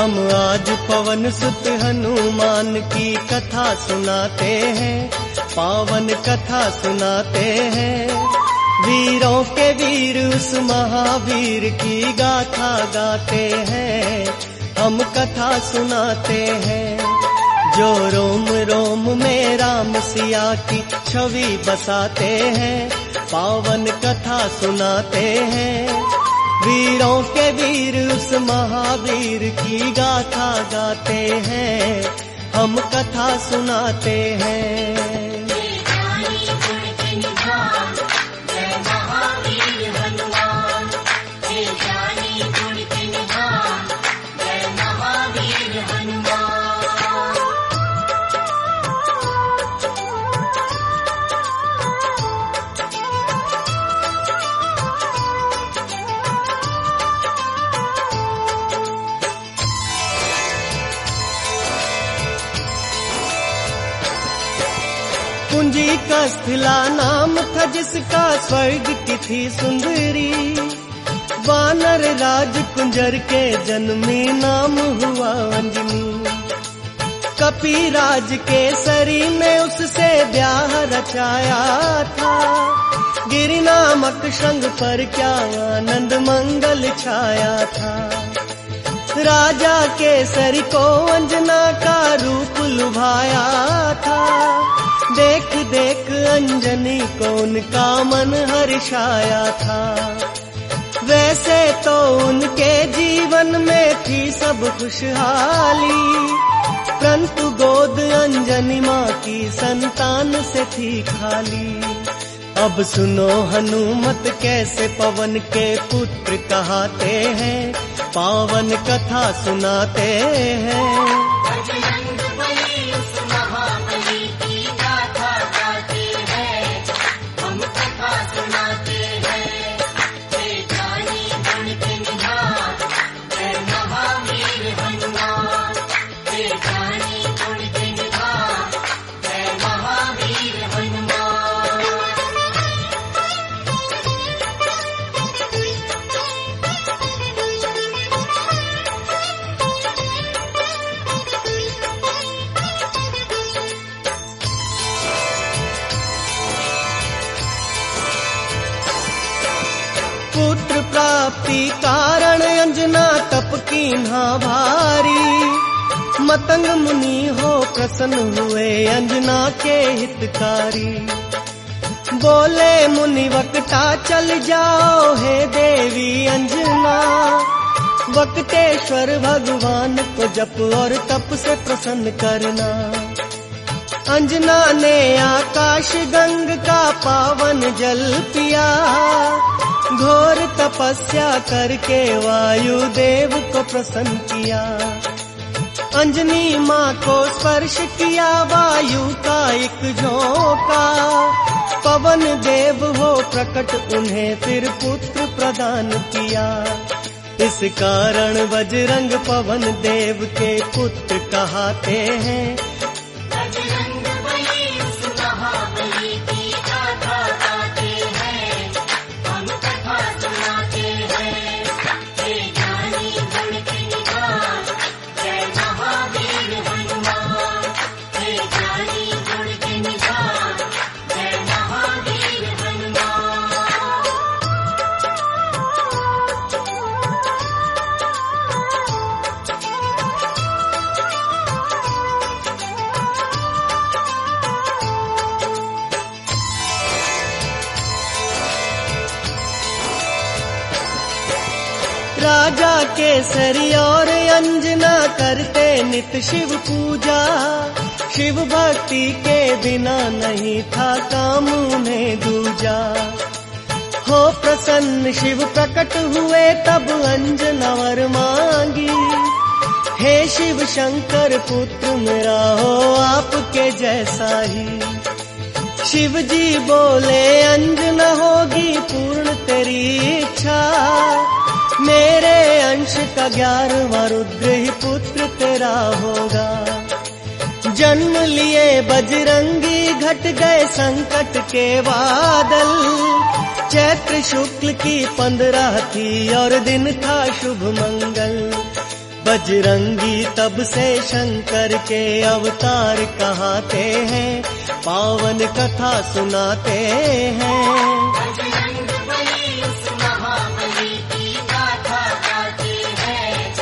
हम आज पवन सुत हनुमान की कथा सुनाते हैं, पावन कथा सुनाते हैं। वीरों के वीर उस महावीर की गाथा गाते हैं, हम कथा सुनाते हैं। जो रोम रोम में राम सिया की छवि बसाते हैं, पावन कथा सुनाते हैं। वीरों के वीर उस महावीर की गाथा गाते हैं, हम कथा सुनाते हैं। कुंजी का स्थिला नाम था जिसका स्वर्ग की थी सुंदरी। वानर राज कुंजर के जन्मी नाम हुआ अंजनी। कपिराज के सरी में उससे ब्याह रचाया था। गिरि नामक शृंग पर क्या आनंद मंगल छाया था। राजा केसरी को अंजना का रूप लुभाया था। देख देख अंजनी को उनका मन हर्षाया था। वैसे तो उनके जीवन में थी सब खुशहाली, परंतु गोद अंजनी माँ की संतान से थी खाली। अब सुनो हनुमत कैसे पवन के पुत्र कहाते हैं, पावन कथा सुनाते हैं। पुत्र प्राप्ति कारण अंजना तप कीन्हा भारी। मतंग मुनि हो प्रसन्न हुए अंजना के हितकारी। बोले मुनि वक्ता चल जाओ हे देवी अंजना। वक्तेश्वर भगवान को जप और तप से प्रसन्न करना। अंजना ने आकाश गंग का पावन जल पिया। घोर तपस्या करके वायु देव को प्रसन्न किया। अंजनी माँ को स्पर्श किया वायु का एक झोंका। पवन देव हो प्रकट उन्हें फिर पुत्र प्रदान किया। इस कारण बजरंग पवन देव के पुत्र कहाते हैं। राजा केसरी और अंजना करते नित शिव पूजा। शिव भक्ति के बिना नहीं था काम उन्हें दूजा। हो प्रसन्न शिव प्रकट हुए तब अंजना वर मांगी। हे शिव शंकर पुत्र मेरा हो आपके जैसा ही। शिव जी बोले अंजना होगी पूर्ण तेरी इच्छा। मेरे अंश का 11वां रुद्र ही पुत्र तेरा होगा। जन्म लिए बजरंगी घट गए संकट के बादल। चैत्र शुक्ल की 15 थी और दिन था शुभ मंगल। बजरंगी तब से शंकर के अवतार कहाते हैं, पावन कथा सुनाते हैं। बजरंग बली उस महाबली की गाथा गाते हैं,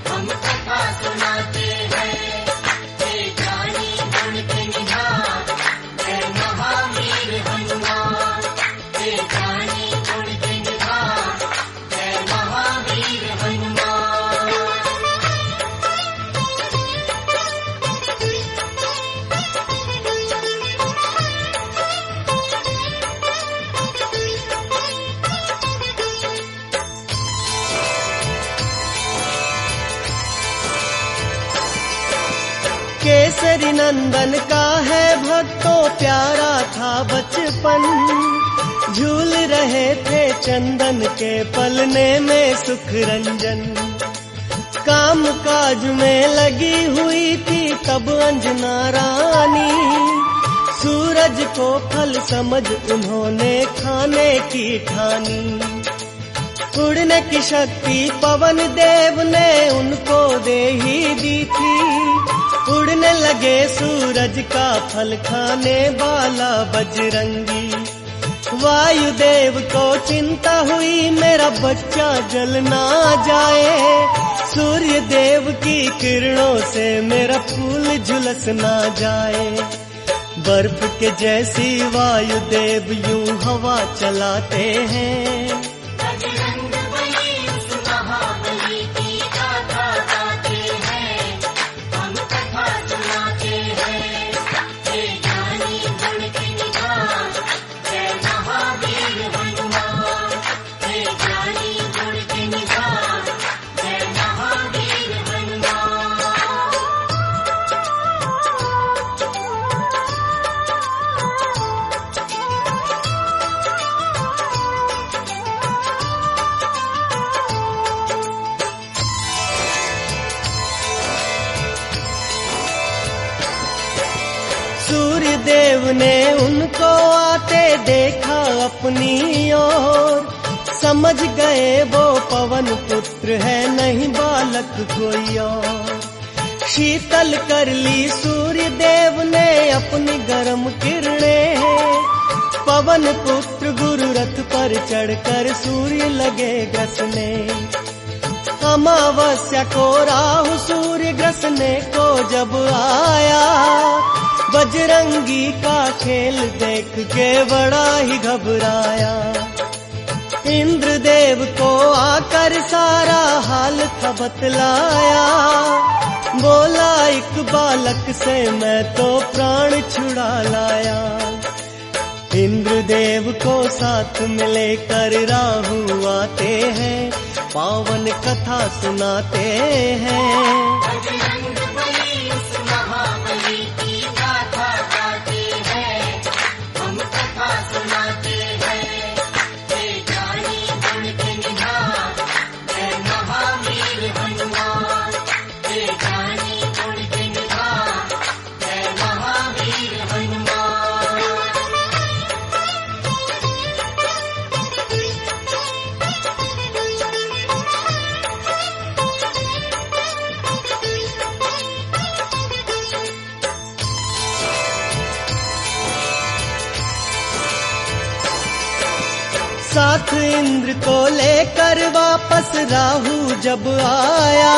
हम कथा सुनाते हैं। जय जानी गुण के निधान, जय महावीर हनुमान। जय जानी गुण के निधान, जय महावीर हनुमान। केसरी नंदन का है भक्तों प्यारा था बचपन, झूल रहे थे चंदन के पलने में सुख रंजन। काम काज में लगी हुई थी तब अंजना रानी, सूरज को फल समझ उन्होंने खाने की ठानी। उड़ने की शक्ति पवन देव ने उनको दे ही दी थी, उड़ने लगे सूरज का फल खाने वाला बजरंगी। वायुदेव को चिंता हुई मेरा बच्चा जल ना जाए, सूर्य देव की किरणों से मेरा फूल झुलस ना जाए। बर्फ के जैसी वायुदेव यूं हवा चलाते हैं, बजरंग बली उस महाबली की गाथा गाते हैं, हम कथा सुनाते हैं। जय जानी गुण के निधान, जय महावीर हनुमान। जय जानी गुण के निधान, जय महावीर हनुमान। सूर्य देव ने उनको आते देखा अपनी ओर, समझ गए वो पवन पुत्र है नहीं बालक कोई और। शीतल कर ली सूर्य देव ने अपनी गर्म किरणें, पवन पुत्र गुरु रथ पर चढ़कर सूर्य लगे ग्रसने। अमावस्या को राहु सूर्य ग्रसने को जब आया, बजरंगी का खेल देख के बड़ा ही घबराया। इंद्रदेव को आकर सारा हाल था बतलाया, बोला एक बालक से मैं तो प्राण छुड़ा लाया। इंद्रदेव को साथ में लेकर राहु आते हैं, पावन कथा सुनाते हैं। बजरंग बली उस महाबली की गाथा गाते हैं, हम कथा सुनाते हैं। जय जानी गुण के निधान, जय महावीर हनुमान। जय जानी गुण के निधान, जय महावीर हनुमान। साथ इंद्र को लेकर वापस राहु जब आया,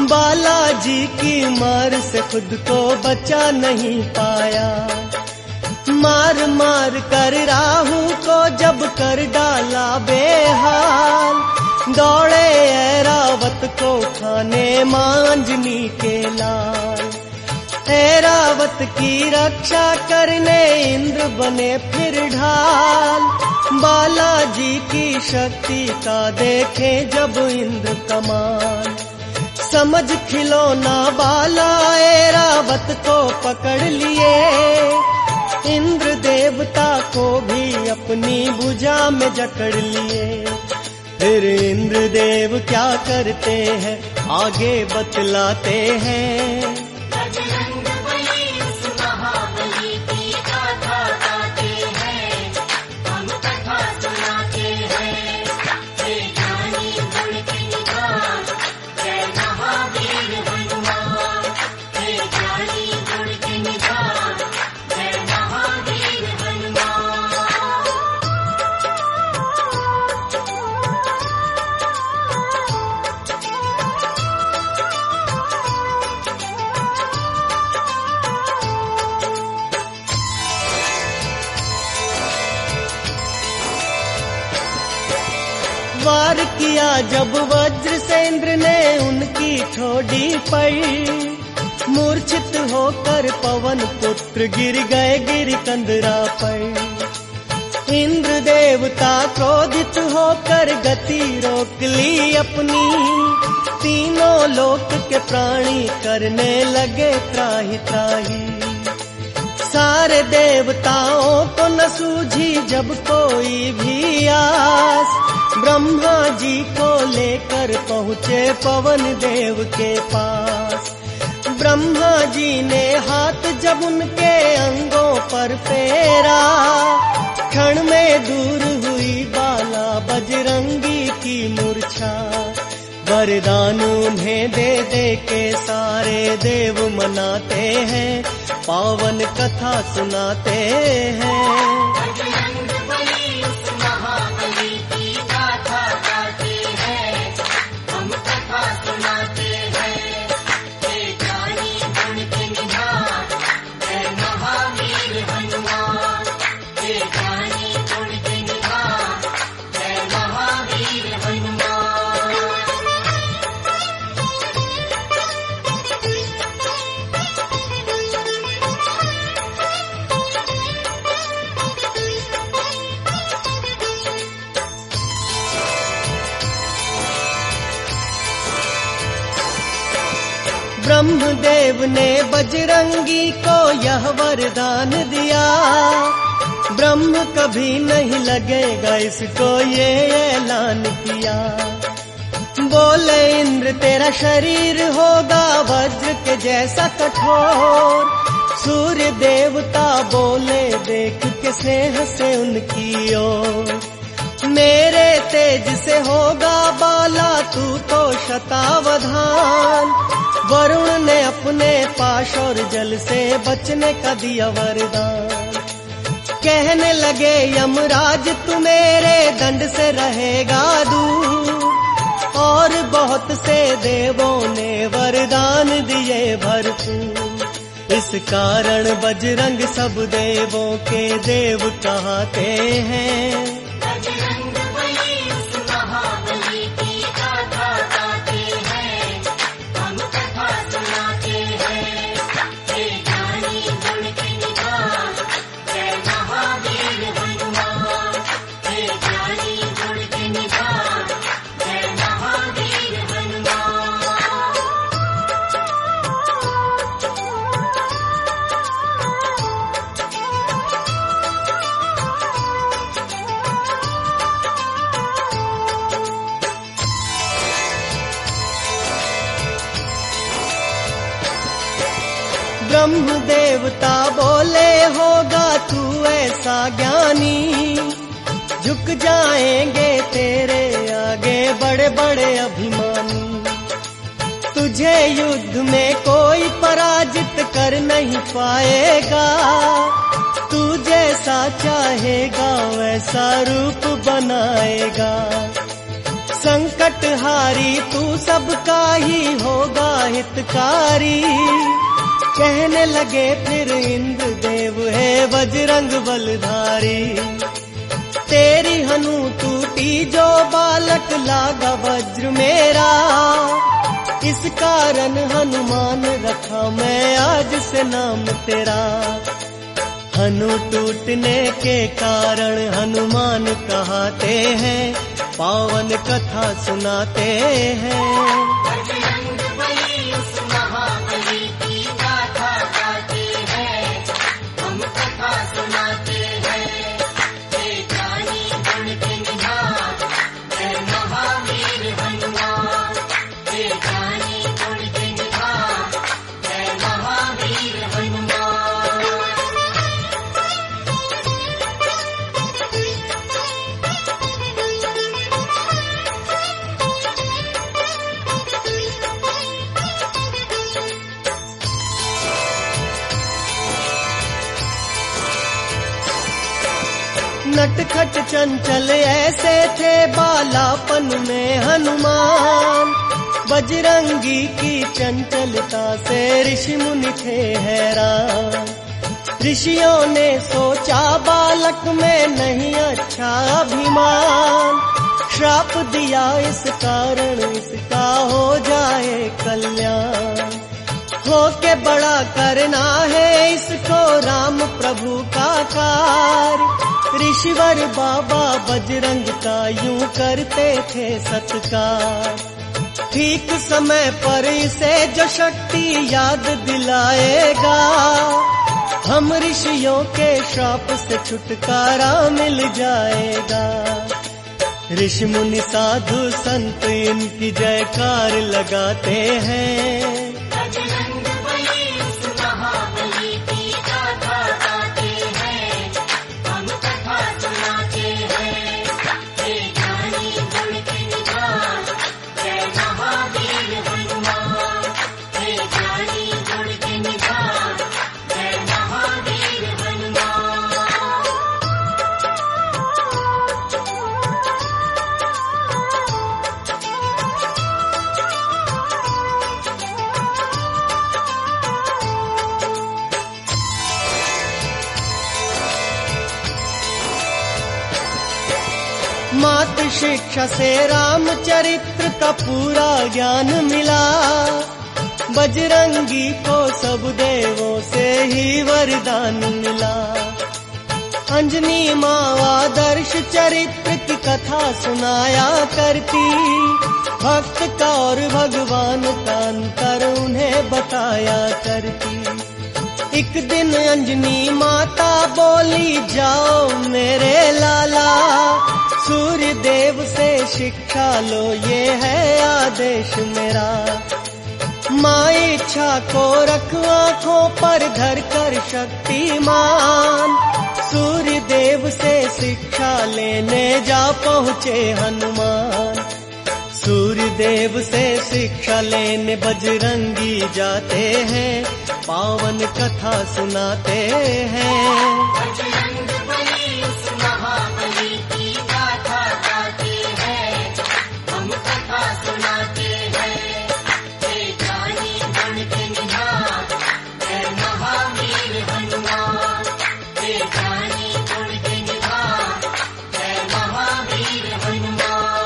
बालाजी की मार से खुद को बचा नहीं पाया। मार मार कर राहु को जब कर डाला बेहाल, दौड़े ऐरावत को खाने मांजनी के लाल। ऐरावत की रक्षा करने इंद्र बने फिर ढाल, बालाजी की शक्ति का देखे जब इंद्र कमाल। समझ खिलौना बाला ऐरावत को पकड़ लिए, इंद्र देवता को भी अपनी भुजा में जकड़ लिए। फिर इंद्र देव क्या करते हैं आगे बतलाते हैं। बजरंग बली उस महाबली की गाथा गाते हैं, हम कथा सुनाते हैं। जय जानी गुण के निधान, जय महावीर वार किया जब वज्र से इंद्र ने उनकी ठोड़ी पर, मूर्छित होकर पवन पुत्र गिर गए गिरिकंदरा पर। इंद्र देवता क्रोधित होकर गति रोक ली अपनी, तीनों लोक के प्राणी करने लगे त्राहि त्राहि। सारे देवताओं को न सूझी जब कोई भी आस, ब्रह्मा जी को लेकर पहुँचे पवन देव के पास। ब्रह्मा जी ने हाथ जब उनके अंगों पर फेरा, क्षण में दूर हुई बाला बजरंगी की मूर्छा। वरदान उन्हें दे दे के सारे देव मनाते हैं, पावन कथा सुनाते हैं। बजरंग बली उस महाबली की गाथा गाते हैं, हम कथा सुनाते हैं। हे ज्ञानी गुण के निधान, जय महावीर हनुमान। हे ज्ञानी गुण के निधान, जय महावीर हनुमान। ब्रह्मदेव ने बजरंगी को यह वरदान दिया, ब्रह्म कभी नहीं लगेगा इसको ये ऐलान किया। बोले इंद्र तेरा शरीर होगा वज्र के जैसा कठोर, सूर्य देवता बोले देख के स्नेह से उनकी ओर। मेरे तेज से होगा बाला तू तो शतावधान, वरुण ने अपने पाश और जल से बचने का दिया वरदान। कहने लगे यमराज तू मेरे दंड से रहेगा दूर, और बहुत से देवों ने वरदान दिए भरपूर। इस कारण बजरंग सब देवों के देव कहते हैं। बजरंग बली उस महाबली की गाथा गाते हैं, हम कथा सुनाते हैं। हे ज्ञानी गुण के निधान, जय महावीर हनुमान। हे ज्ञानी गुण के निधान, जय महावीर हनुमान। ब्रह्म देवता बोले होगा तू ऐसा ज्ञानी, झुक जाएंगे तेरे आगे बड़े बड़े अभिमानी। तुझे युद्ध में कोई पराजित कर नहीं पाएगा, तू जैसा चाहेगा वैसा रूप बनाएगा। संकट हारी तू सबका ही होगा हितकारी, कहने लगे फिर इंद्र देव है बजरंग बलधारी। तेरी हनु टूटी जो बालक लागा वज्र मेरा, इस कारण हनुमान रखा मैं आज से नाम तेरा। हनु टूटने के कारण हनुमान कहते हैं, पावन कथा सुनाते हैं। बजरंग बली उस महाबली की गाथा गाते हैं, हम कथा सुनाते हैं। हे ज्ञानी गुण के निधान, जय महावीर हनुमान। हे ज्ञानी गुण के निधान, जय महावीर हनुमान। नटखट चंचल ऐसे थे बालापन में हनुमान, बजरंगी की चंचलता से ऋषि मुनि थे हैरान। ऋषियों ने सोचा बालक में नहीं अच्छा अभिमान, श्राप दिया इस कारण इसका हो जाए कल्याण। हो के बड़ा करना है इसको राम प्रभु का कार्य। ऋषिवर बाबा बजरंग का यूं करते थे सत्कार। ठीक समय पर इसे जो शक्ति याद दिलाएगा, हम ऋषियों के श्राप से छुटकारा मिल जाएगा। ऋषि मुनि साधु संत इनकी जयकार लगाते हैं। बजरंग बली उस महाबली की गाथा गाते हैं, हम कथा सुनाते हैं। हे ज्ञानी गुण के निधान, जय महावीर हनुमान। हे ज्ञानी गुण के निधान, जय महावीर हनुमान। मातृ शिक्षा से रामचरित्र का पूरा ज्ञान मिला। बजरंगी को सब देवों से ही वरदान मिला। अंजनी माँ आदर्श चरित्र की कथा सुनाया करती। भक्त का और भगवान का अंतर उन्हें बताया करती। एक दिन अंजनी माता बोली, जाओ मेरे लाला, सूर्य देव से शिक्षा लो, ये है आदेश मेरा। माँ इच्छा को रख आँखों पर धर कर शक्तिमान। सूर्य देव से शिक्षा लेने जा पहुँचे हनुमान। सूर्य देव से शिक्षा लेने बजरंगी जाते हैं, पावन कथा सुनाते हैं। बजरंग बली उस महाबली की गाथा गाते हैं, हम कथा सुनाते हैं। हे ज्ञानी गुण के निधान, जय महावीर हनुमान। हे ज्ञानी गुण के निधान, जय महावीर हनुमान।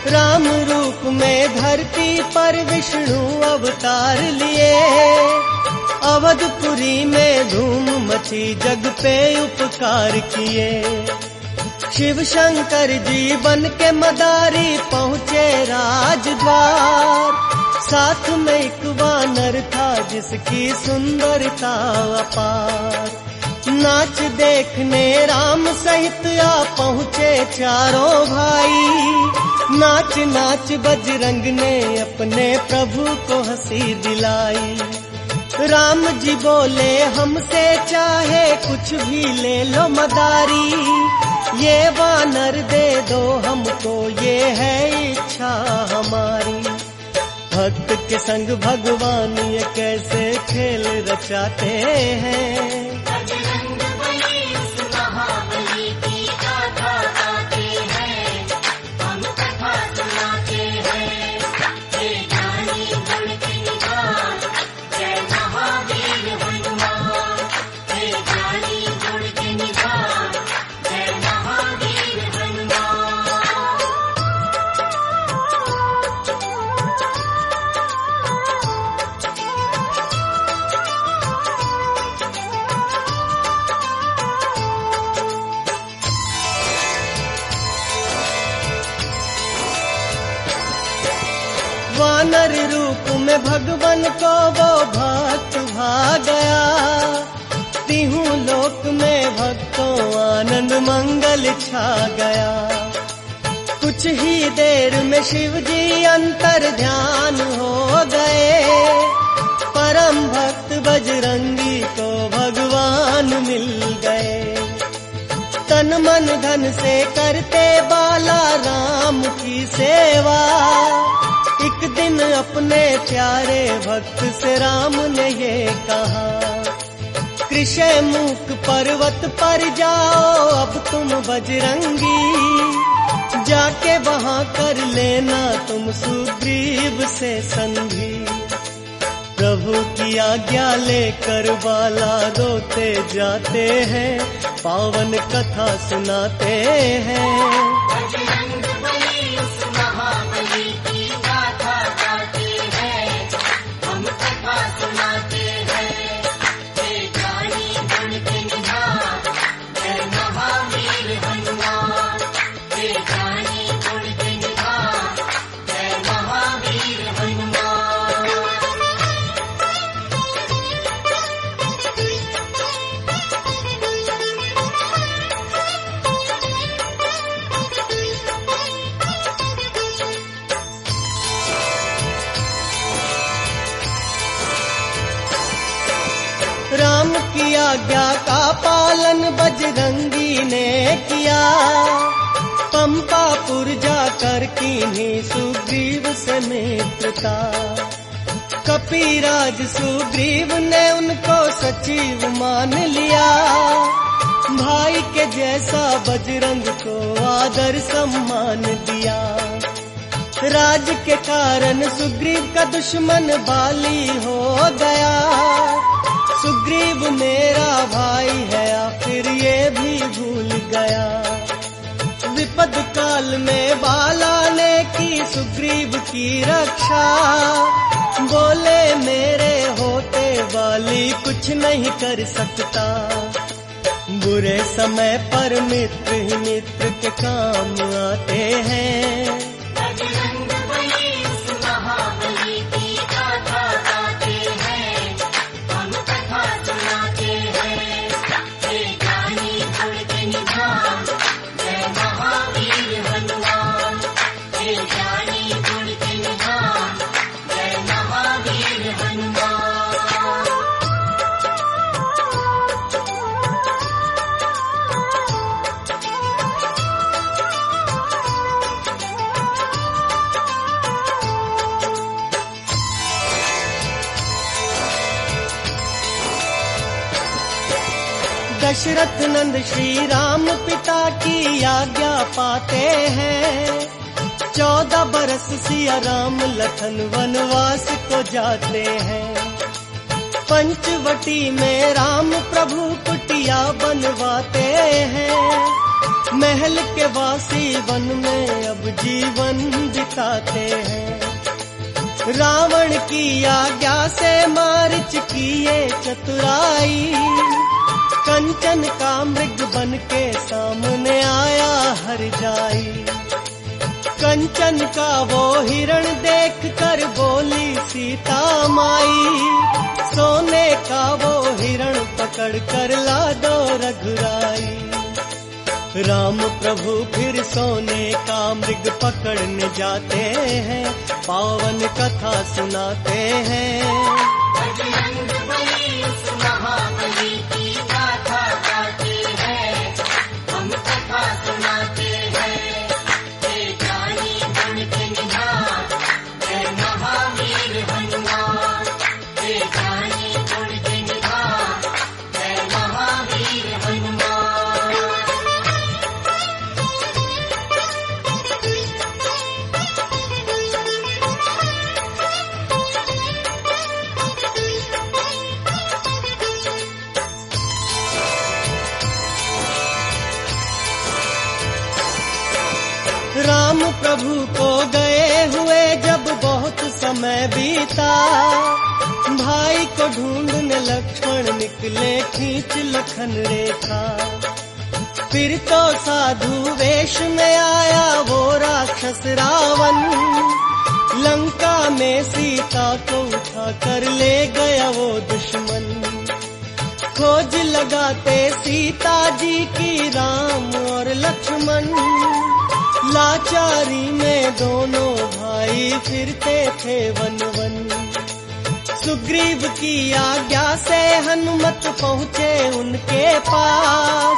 राम रूप में धरती पर विष्णु अवतार लिए। अवधपुरी में धूम मची, जग पे उपकार किए। शिव शंकर जी बन के मदारी पहुँचे राजद्वार। साथ में एक वानर था जिसकी सुंदरता अपार। नाच देखने राम सहित आ पहुँचे चारों भाई। नाच नाच बजरंग ने अपने प्रभु को हंसी दिलाई। राम जी बोले, हमसे चाहे कुछ भी ले लो मदारी। ये वानर दे दो हमको, ये है इच्छा हमारी। भक्त के संग भगवान ये कैसे खेल रचाते हैं। बजरंग बली उस महाबली की गाथा गाते हैं, हम कथा सुनाते हैं। हे ज्ञानी गुण के निधान, जय महावीर हनुमान। हे ज्ञानी गुण के निधान, जय महावीर हनुमान। वानर रूप में भगवान को वो भक्त भा गया। तीहू लोक में भक्तों आनंद मंगल छा गया। कुछ ही देर में शिव जी अंतर ध्यान हो गए। परम भक्त बजरंगी को भगवान मिल गए। तन मन धन से करते बाला राम की सेवा। एक दिन अपने प्यारे भक्त से राम ने ये कहा, कृष्ण मूक पर्वत पर जाओ अब तुम बजरंगी, जाके वहां कर लेना तुम सुग्रीव से संधि। प्रभु की आज्ञा लेकर बाला रोते जाते हैं, पावन कथा सुनाते हैं। बजरंग बली उस महाबली की गाथा गाते हैं, हम कथा सुनाते हैं। जय जानी गुण के निधान, जय महावीर हनुमान। जय जानी गुण के निधान, जय महावीर हनुमान। राम की आज्ञा का पालन बजरंगी ने किया, पंपापुर जाकर कीन्ही सुग्रीव से मित्रता। कपिराज सुग्रीव ने उनको सचिव मान लिया, भाई के जैसा बजरंग को आदर सम्मान दिया। राज के कारण सुग्रीव का दुश्मन बाली हो गया, सुग्रीव मेरा भाई है आखिर ये भी भूल गया। विपद काल में बाला ने की सुग्रीव की रक्षा, बोले मेरे होते वाली कुछ नहीं कर सकता। बुरे समय पर मित्र ही मित्र के काम आते हैं। बजरंग बली उस महाबली की गाथा गाते हैं, हम कथा सुनाते हैं। जय जानी गुण के निधान, जय महावीर हनुमान। जय जानी गुण के निधान, जय महावीर हनुमान। दशरथ नंद श्री राम पिता की आज्ञा पाते हैं, 14 बरस सिया राम लखन वनवास को जाते हैं। पंचवटी में राम प्रभु कुटिया बनवाते हैं, महल के वासी वन में अब जीवन बिताते हैं। रावण की आज्ञा से मारीच किए चतुराई, कंचन का मृग बन के सामने आया हर जाई। कंचन का वो हिरण देख कर बोली सीता माई, सोने का वो हिरण पकड़ कर ला दो रघुराई। राम प्रभु फिर सोने का मृग पकड़ने जाते हैं, पावन कथा सुनाते हैं। बजरंग बली उस महाबली की गाथा गाते हैं, हम कथा सुनाते हैं। जय जानी गुण के निधान, जय महावीर हनुमान। जय जानी गुण के निधान, जय महावीर हनुमान। राम प्रभु को गए हुए जब बहुत समय बीता, भाई को ढूंढने लक्ष्मण निकले खींच लखन रेखा। फिर तो साधु वेश में आया वो राक्षस रावण, लंका में सीता को उठा कर ले गया वो दुश्मन। खोज लगाते सीता जी की राम और लक्ष्मण, लाचारी में दोनों भाई फिरते थे वन वन। सुग्रीव की आज्ञा से हनुमत पहुँचे उनके पास,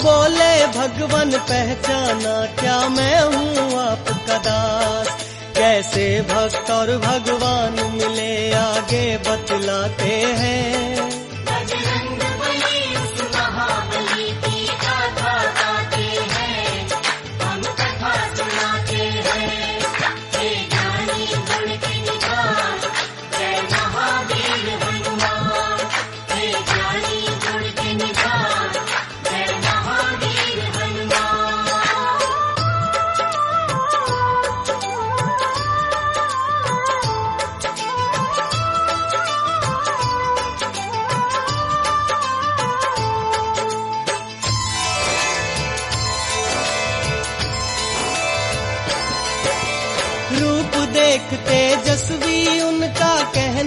बोले भगवान पहचाना क्या मैं हूँ आपका दास। कैसे भक्त और भगवान मिले आगे बतलाते हैं। बजरंग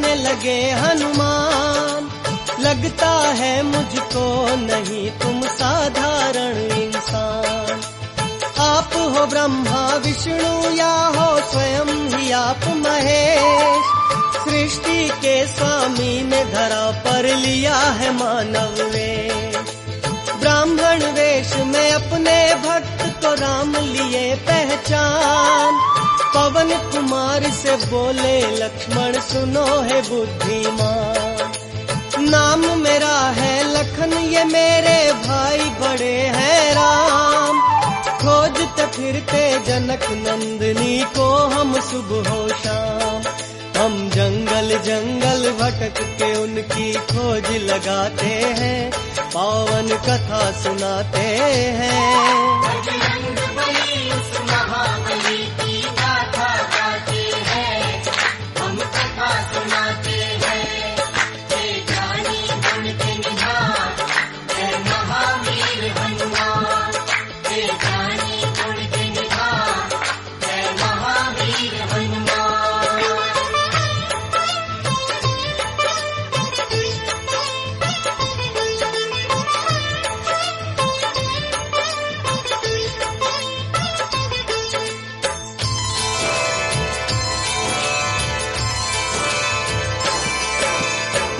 कहने लगे हनुमान, लगता है मुझको नहीं तुम साधारण इंसान। आप हो ब्रह्मा विष्णु या हो स्वयं ही आप महेश, सृष्टि के स्वामी ने धरा पर लिया है मानव वेश। ब्राह्मण वेश में अपने भक्त को राम लिए पहचान, पवन कुमार से बोले लक्ष्मण सुनो है बुद्धिमान। नाम मेरा है लखन ये मेरे भाई बड़े हैं राम, खोजते फिरते जनक नंदनी को हम सुबह हो शाम। हम जंगल जंगल भटक के उनकी खोज लगाते हैं, पावन कथा सुनाते हैं। बजरंगबली उस महाबली की गाथा गाते हैं, हम कथा सुनाते हैं। जय जानी गुण के निधान, जय महावीर हनुमान। जय जानी गुण के निधान, जय महावीर हनुमान।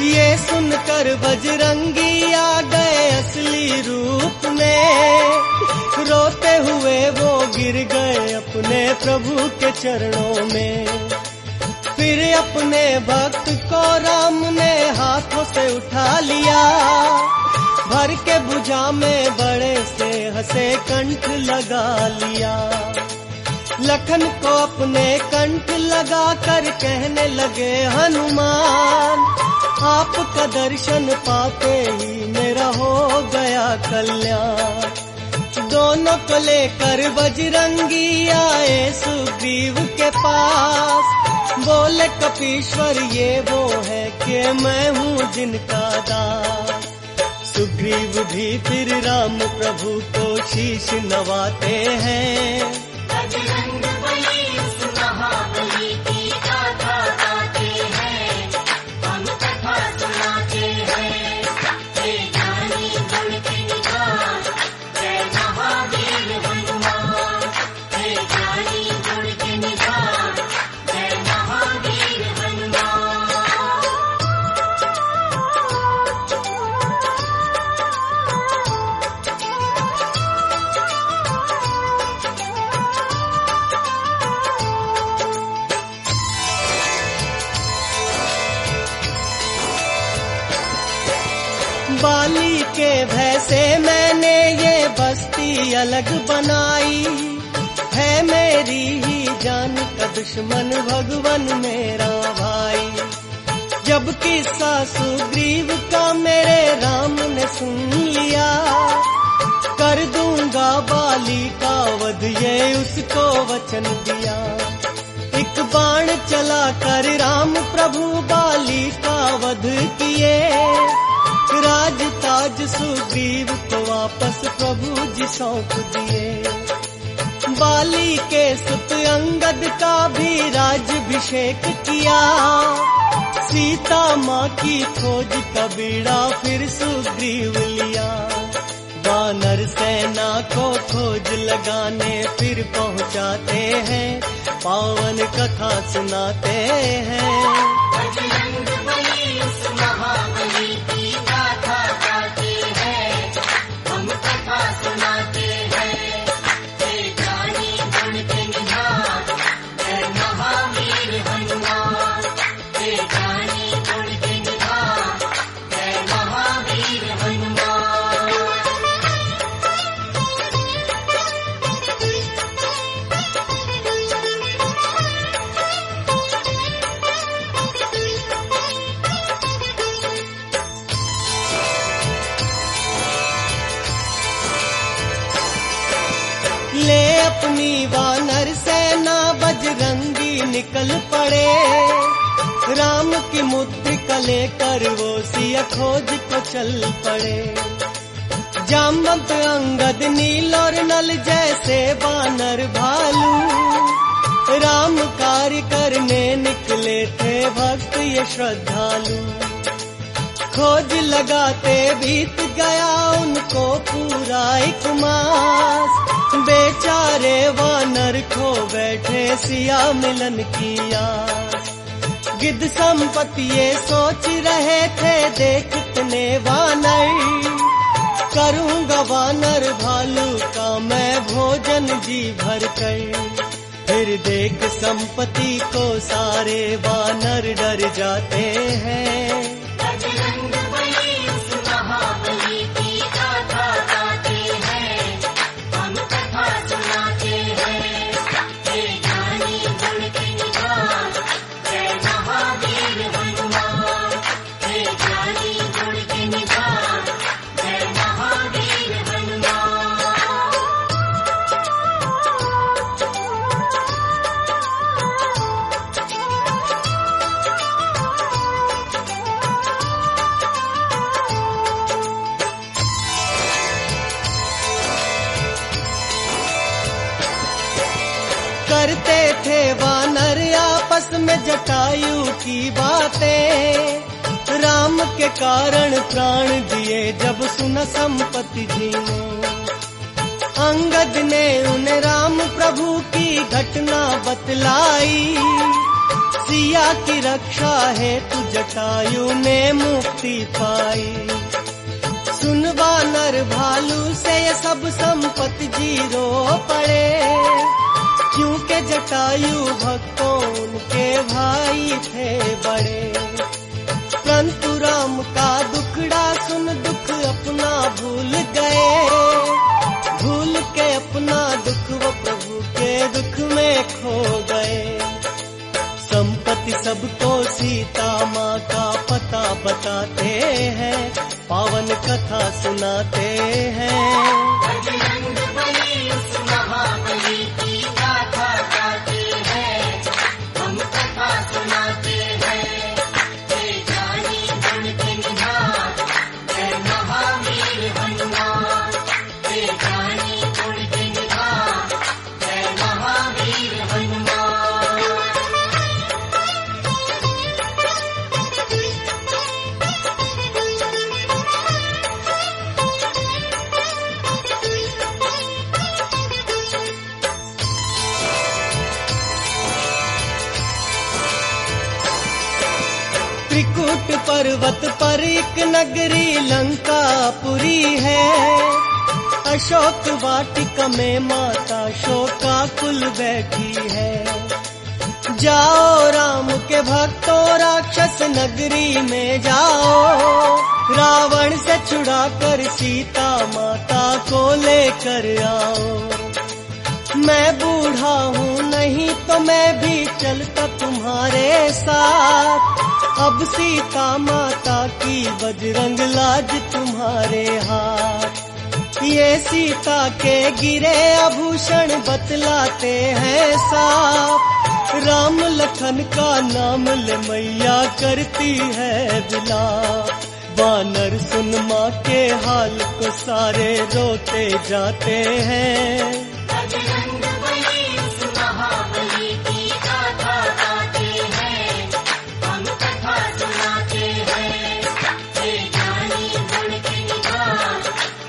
ये सुनकर बजरंगी आ गए असली रूप में, रोते हुए वो गिर गए अपने प्रभु के चरणों में। फिर अपने भक्त को राम ने हाथों से उठा लिया, भर के भुजा में बड़े से हंसे कंठ लगा लिया। लखन को अपने कंठ लगा कर कहने लगे हनुमान, आपका दर्शन पाते ही मेरा हो गया कल्याण। दोनों को लेकर बजरंगी आए सुग्रीव के पास, बोले कपीश्वर ये वो है कि मैं हूँ जिनका दास। सुग्रीव भी फिर राम प्रभु को शीश नवाते हैं। बजरंगबली उस महाबली की गाथा गाते हैं, हम कथा सुनाते हैं। जय जानी गुण के निधान, जय महावीर हनुमान। जय जानी गुण के निधान, जय महावीर हनुमान। बाली के भय से मैंने ये बस्ती अलग बनाई, है मेरी ही जान का दुश्मन भगवन मेरा भाई। जब किस्सा सुग्रीव का मेरे राम ने सुन लिया, कर दूंगा बाली का वध ये उसको वचन दिया। एक बाण चला कर राम प्रभु बाली का वध किए, राज ताज सुग्रीव को वापस प्रभु जी सौंप दिए। बाली के सुत अंगद का भी राज्याभिषेक किया, सीता माँ की खोज का बीड़ा फिर सुग्रीव लिया। वानर सेना को खोज लगाने फिर पहुँचाते हैं, पावन कथा सुनाते हैं। बजरंगबली उस महाबली की गाथा गाते हैं, हम कथा सुनाते हैं। जय जानी गुण के निधान, जय महावीर हनुमान। जय जानी गुण के निधान, जय महावीर हनुमान। ले अपनी वानर सेना बजरंगी निकल पड़े, राम की मुद्रिका लेकर वो सिया खोज को चल पड़े। जामवंत अंगद नील और नल जैसे वानर भालू, राम कार्य करने निकले थे भक्त ये श्रद्धालु। खोज लगाते बीत गया उनको पूरा 1 मास। बेचारे वानर खो बैठे सिया मिलन की आस। गिद्ध संपत्ति ये सोच रहे थे देखने वानर। करूंगा वानर भालू का मैं भोजन जी भर कर। फिर देख संपत्ति को सारे वानर डर जाते हैं। बजरंग बली उस महाबली की गाथा गाते हैं, हम कथा सुनाते हैं। हे ज्ञानी गुण के निधान, जय महावीर हनुमान। हे ज्ञानी गुण के निधान, जय महावीर हनुमान। करते थे वानर आपस में जटायु की बातें। राम के कारण प्राण दिए जब सुना संपत्ति जी ने। अंगद ने उन्हें राम प्रभु की घटना बतलाई। सिया की रक्षा हेतु जटायु ने मुक्ति पाई। सुन वानर भालू से ये सब संपत्ति जी रो पड़े। क्योंकि जटायु भक्तों उनके भाई थे बड़े। परंतु राम का दुखड़ा सुन दुख अपना भूल गए। भूल के अपना दुख वो प्रभु के दुख में खो गए। संपत्ति सबको सीता माँ का पता बताते हैं, पावन कथा सुनाते हैं। बजरंग बली उस महाबली की गाथा गाते हैं, हम कथा सुनाते हैं। हे ज्ञानी गुण के निधान, जय महावीर हनुमान। हे ज्ञानी गुण के निधान, जय महावीर हनुमान। त्रिकुट पर्वत पर एक नगरी लंकापुरी है। अशोक वाटिका में माता शोकाकुल बैठी है। जाओ राम के भक्तों राक्षस नगरी में जाओ। रावण से छुड़ा कर सीता माता को लेकर आओ। मैं बूढ़ा हूँ नहीं तो मैं भी चलता तुम्हारे साथ। अब सीता माता की बजरंग लाज तुम्हारे हाथ। ये सीता के गिरे आभूषण बतलाते हैं साफ। राम लखन का नाम ले मैया करती है विलाप। वानर सुन माँ के हाल को सारे रोते जाते हैं। बजरंग बली उस महाबली की गाथा गाते हैं, हम कथा सुनाते हैं। हे ज्ञानी गुण के निधान,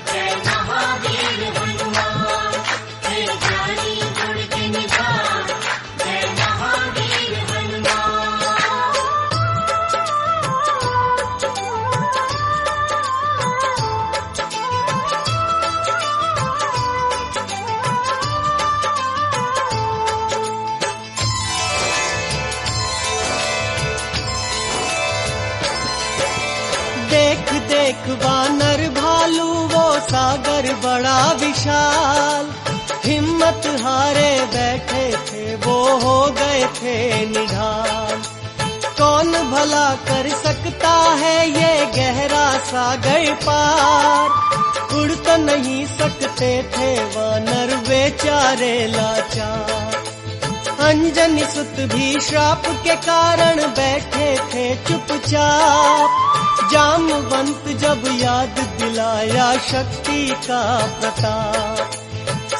जय महावीर हनुमान। हे ज्ञानी गुण के निधान, जय महावीर हनुमान। देख देख वानर भालू वो सागर बड़ा विशाल। हिम्मत हारे बैठे थे वो हो गए थे निढाल। कौन भला कर सकता है ये गहरा सागर पार। उड़ तो नहीं सकते थे वानर बेचारे लाचार। अंजनी सुत भी श्राप के कारण बैठे थे चुपचाप। जामवंत जब याद दिलाया शक्ति का प्रताप।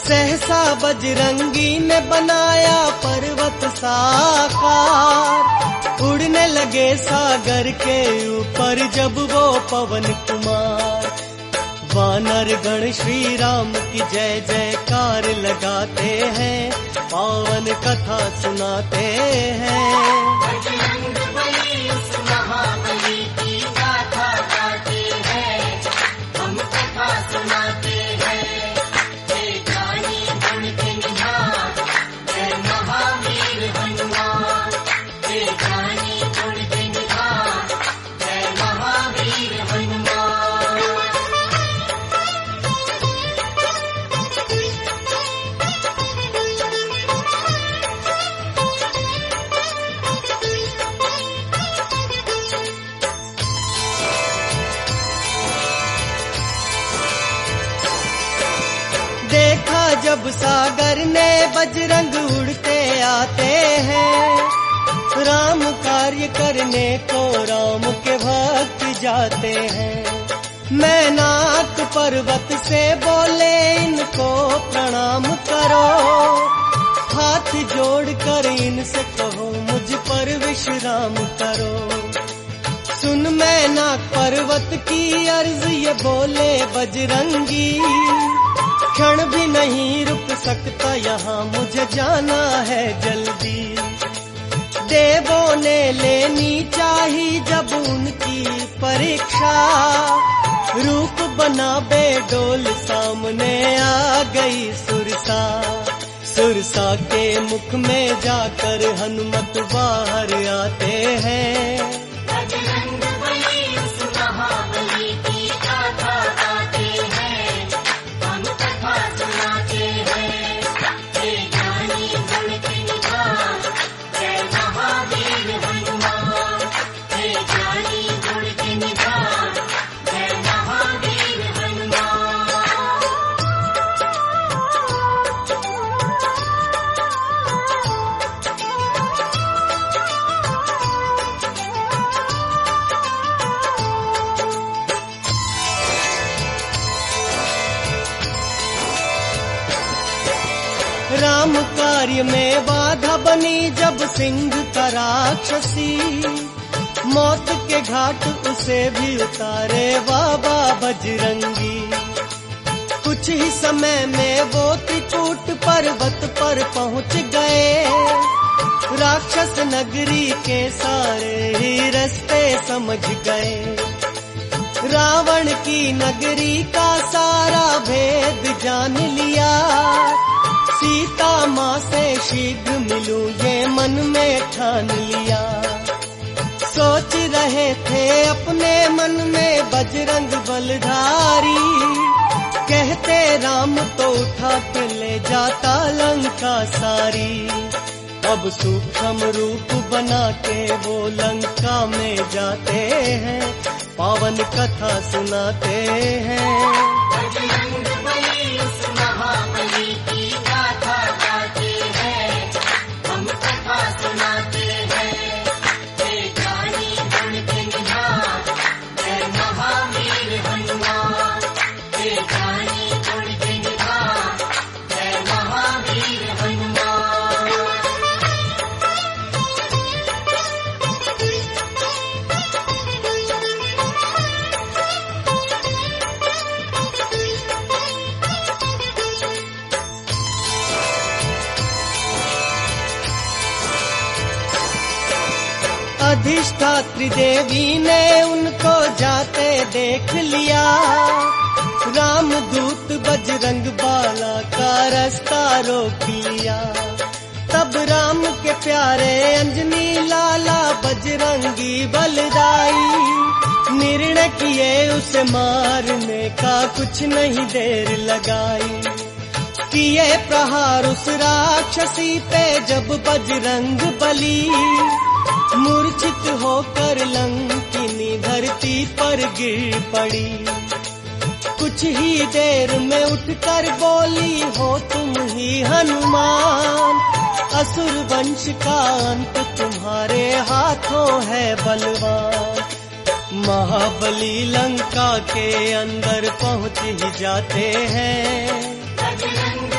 सहसा बजरंगी ने बनाया पर्वत साकार, उड़ने लगे सागर के ऊपर जब वो पवन कुमार। वानर गण श्री राम की जय जयकार लगाते हैं, पावन कथा सुनाते हैं। बजरंग बली उस महाबली की गाथा गाते हैं, हम कथा सुनाते हैं। जय जानी गुण के निधान, जय महावीर हनुमान। जय जानी गुण के निधान, जय महावीर हनुमान। देखा जब सागर ने बजरंग उड़ते आते हैं, राम कार्य करने को राम के भक्त जाते हैं। मैनाक पर्वत से बोले इनको प्रणाम करो, हाथ जोड़कर इनसे कहो मुझ पर विश्राम करो। सुन मैनाक पर्वत की अर्ज ये बोले बजरंगी, क्षण भी नहीं रुक सकता यहाँ मुझे जाना है जल्दी। देवों ने लेनी चाही जब उनकी परीक्षा, रूप बना बेडोल सामने आ गई सुरसा। सुरसा के मुख में जाकर हनुमत बाहर आते हैं। बजरंग बली उस महाबली की गाथा गाते हैं, हम कथा सुनाते हैं। जय जानी गुण के निधान, जय महावीर हनुमान। जय जानी गुण के निधान, जय महावीर हनुमान। राम कार्य में बाधा बनी जब सिंह का राक्षसी, मौत के घाट उसे भी उतारे बाबा बजरंगी। कुछ ही समय में वो त्रिकूट पर्वत पर पहुंच गए, राक्षस नगरी के सारे ही रास्ते समझ गए। रावण की नगरी का सारा भेद जान लिया, सीता माँ से शीघ्र मिलूं ये मन में ठान लिया। सोच रहे थे अपने मन में बजरंग बलधारी, कहते राम तो उठा के ले जाता लंका सारी। अब सूक्ष्म रूप बना के वो लंका में जाते हैं, पावन कथा सुनाते हैं। बजरंग बली उस महाबली की गाथा गाते हैं, हम कथा सुनाते हैं। जय जानी गुण के निधान, जय महावीर हनुमान। जय जानी गुण के निधान, जय महावीर हनुमान। अधिष्ठात्री देवी ने उनको जाते देख लिया, रामदूत बजरंग बाला का रास्ता रोक लिया। तब राम के प्यारे अंजनी लाला बजरंगी बलदाई, निर्णय किए उसे मारने का कुछ नहीं देर लगाई। किए प्रहार उस राक्षसी पे जब बजरंग बली, मूर्छित होकर लंकिनी धरती पर गिर पड़ी। कुछ ही देर में उठकर बोली हो तुम ही हनुमान, असुर वंश का अंत तुम्हारे हाथों है बलवान। महाबली लंका के अंदर पहुंच ही जाते हैं। बजरंग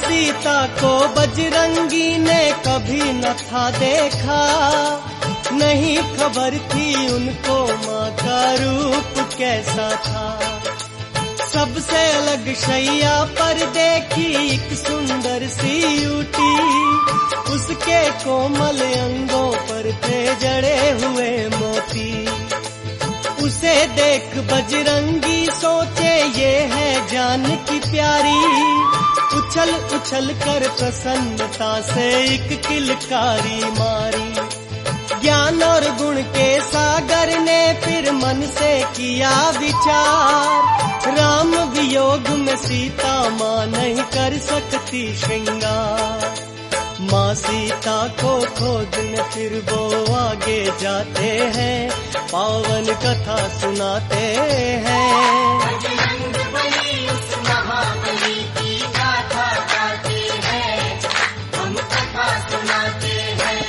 सीता को बजरंगी ने कभी न था देखा, नहीं खबर थी उनको माँ का रूप कैसा था। सबसे अलग शैया पर देखी एक सुंदर सी यूटी, उसके कोमल अंगों पर थे जड़े हुए मोती। उसे देख बजरंगी सोचे ये है जान की प्यारी, उछल उछल कर प्रसन्नता से एक किलकारी मारी। ज्ञान और गुण के सागर ने फिर मन से किया विचार, राम वियोग में सीता माँ नहीं कर सकती श्रृंगार। माँ सीता को खोजने फिर वो आगे जाते हैं, पावन कथा सुनाते हैं। बजरंगबली उस महाबली की गाथा गाते हैं, हम कथा सुनाते हैं।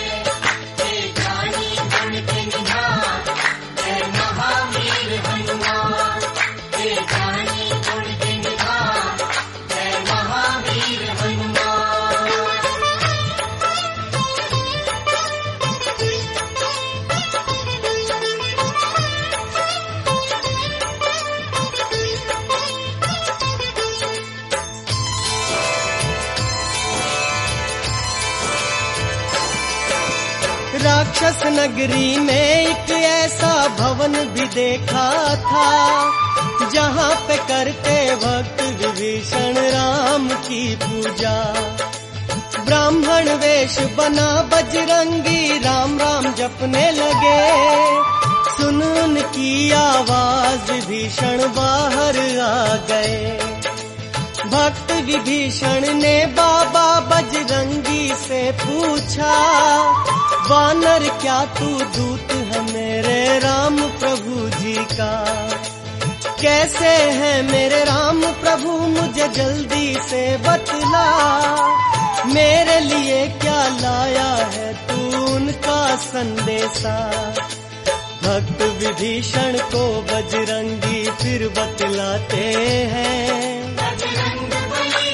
हे ज्ञानी गुण के निधान, जय महावीर हनुमान। हे ज्ञानी गुण के निधान, जय महावीर हनुमान। राक्षस नगरी में एक ऐसा भवन भी देखा था, जहाँ पे करते वक्त विभीषण राम की पूजा। ब्राह्मण वेश बना बजरंगी राम राम जपने लगे, सुन उनकी आवाज विभीषण बाहर आ गए। भक्त विभीषण ने बाबा बजरंगी से पूछा, वानर क्या तू दूत है मेरे राम प्रभु जी का? कैसे है मेरे राम प्रभु मुझे जल्दी से बतला, मेरे लिए क्या लाया है तू उनका संदेशा? भक्त विभीषण को बजरंगी फिर बतलाते हैं, बजरंगबली